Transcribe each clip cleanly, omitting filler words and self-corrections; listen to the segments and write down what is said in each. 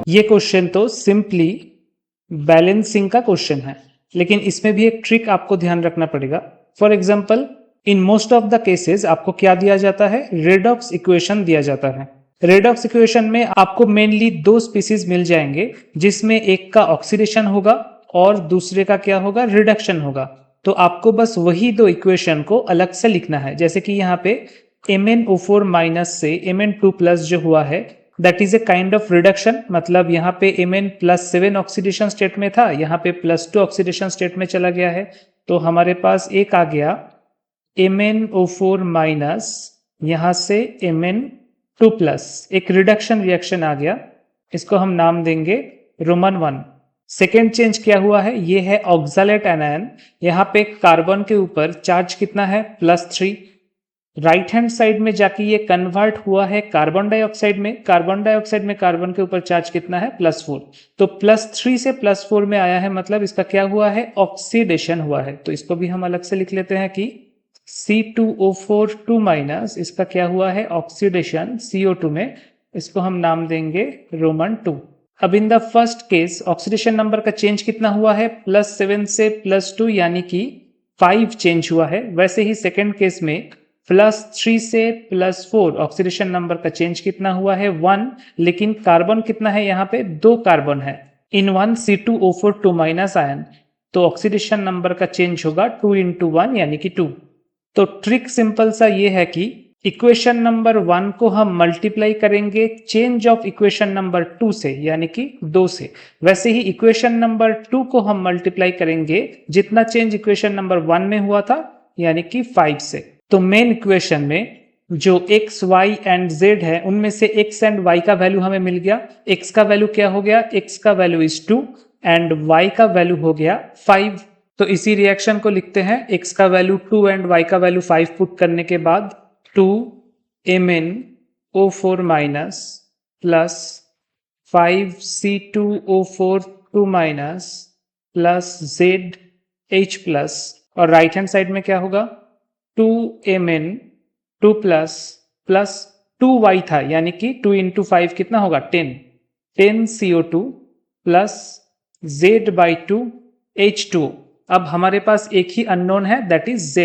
ये क्वेश्चन तो simply balancing का क्वेश्चन है, लेकिन इसमें भी एक ट्रिक आपको ध्यान रखना पड़ेगा। For example, in most of the cases आपको क्या दिया जाता है? रेडॉक्स इक्वेशन दिया जाता है। रेडॉक्स इक्वेशन में आपको मेनली दो स्पीसीज मिल जाएंगे, जिसमें एक का ऑक्सीडेशन होगा और दूसरे का क्या होगा? रिडक्शन होगा। तो आपको बस वही दो इक्वेशन को अलग से लिखना है। जैसे कि यहाँ पे MnO4 माइनस से Mn2 प्लस जो हुआ है, that is a kind of reduction. मतलब यहाँ पे Mn+7 ऑक्सीडेशन स्टेट में था, यहाँ पे +2 ऑक्सीडेशन स्टेट में चला गया है। तो हमारे पास एक आ गया MnO4 माइनस, यहाँ से Mn2 प्लस, एक रिडक्शन रिएक्शन आ गया। इसको हम नाम देंगे रोमन 1। सेकेंड चेंज क्या हुआ है? ये है ऑक्सालेट एनायन। यहाँ पे कार्बन के ऊपर चार्ज कितना है? +3। राइट हैंड साइड में जाके ये कन्वर्ट हुआ है कार्बन डाइऑक्साइड में। कार्बन डाइऑक्साइड में कार्बन के ऊपर चार्ज कितना है? +4। तो +3 से +4 में आया है, मतलब इसका क्या हुआ है? ऑक्सीडेशन हुआ है। तो इसको भी हम अलग से लिख लेते हैं कि C2O4 2 माइनस, इसका क्या हुआ है? ऑक्सीडेशन CO2 में। इसको हम नाम देंगे रोमन 2। अब in the first case oxidation number का चेंज कितना हुआ है? +7 से +2 यानी कि 5 चेंज हुआ है। वैसे ही सेकेंड केस में +3 से +4 ऑक्सीडेशन नंबर का चेंज कितना हुआ है? 1। लेकिन कार्बन कितना है? यहाँ पे 2 कार्बन है इन 1 C2O4 2 माइनस आयन। तो ऑक्सीडेशन नंबर का चेंज होगा 2 × 1 यानी कि 2। तो ट्रिक सिंपल सा ये है कि इक्वेशन नंबर 1 को हम मल्टीप्लाई करेंगे चेंज ऑफ इक्वेशन नंबर 2 से, यानी कि 2 से। वैसे ही इक्वेशन नंबर 2 को हम मल्टीप्लाई करेंगे जितना चेंज इक्वेशन नंबर 1 में हुआ था, यानी कि 5 से। तो मेन इक्वेशन में जो x, y एंड z है, उनमें से x एंड y का वैल्यू हमें मिल गया। x का वैल्यू क्या हो गया? x का वैल्यू इज 2 एंड y का वैल्यू हो गया 5। तो इसी रिएक्शन को लिखते हैं। x का वैल्यू 2 एंड y का वैल्यू 5 पुट करने के बाद 2 MnO4 minus plus 5 C2O4 2 minus plus ZH plus, और राइट हैंड साइड में क्या होगा? 2 Mn2 प्लस प्लस 2y था, यानी कि 2 × 5 कितना होगा? 10 CO2 प्लस Z/2 H2O। अब हमारे पास एक ही अननोन है, दैट इज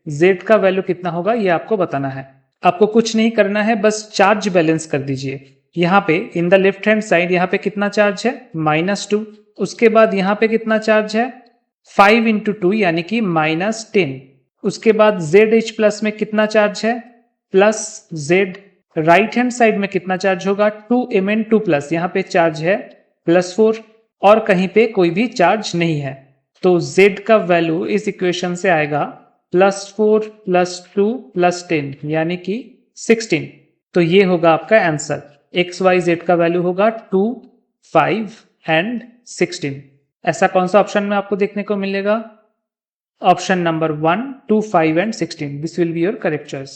Z का वैल्यू कितना होगा ये आपको बताना है। आपको कुछ नहीं करना है, बस चार्ज बैलेंस कर दीजिए। यहाँ पे in the left hand side यहाँ पे कितना चार्ज है? -2। उसके बाद यहाँ पे कितना चार्ज है? 5 × 2 यानी कि -10। उसके बाद ZH प्लस में कितना चार्ज है? +Z। राइट हैंड साइड में कितना चार्ज होगा? 2 Mn2 प्लस, यहाँ पे चार्ज है +4 और कहीं पे कोई भी चार्ज नहीं है। तो Z का वैल्यू इस इक्वेशन से आएगा +4 +2 +10 यानी कि 16। तो ये होगा आपका आंसर। x, y, z का वैल्यू होगा 2, 5 एंड 16। ऐसा कौन सा ऑप्शन में आपको देखने को मिलेगा? Option number 1, 2, 5 and 16। This will be your correct choice.